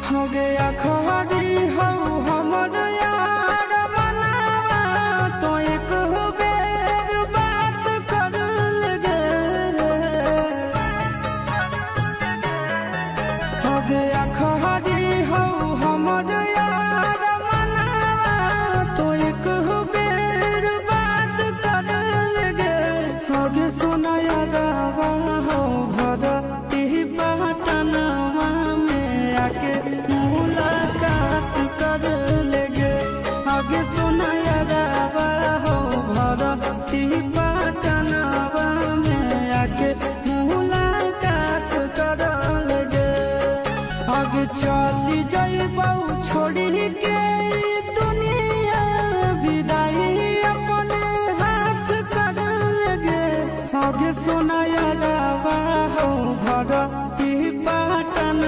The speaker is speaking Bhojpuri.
हो गया खरी हो हमर यार मनावा तो एक बेर बात कर लगे। हो गया खरी हो हमर यार मनावा तो एक बेर बात कर लगे। हो गे सोना यारावा हो भरती पटनवा में आके मुलाकात कर लेगे। आगे सुना यारावा हो भरती पटनवा में आके मुलाकात कर लेगे। आगे चली जाइबौ छोड़ी के दुनिया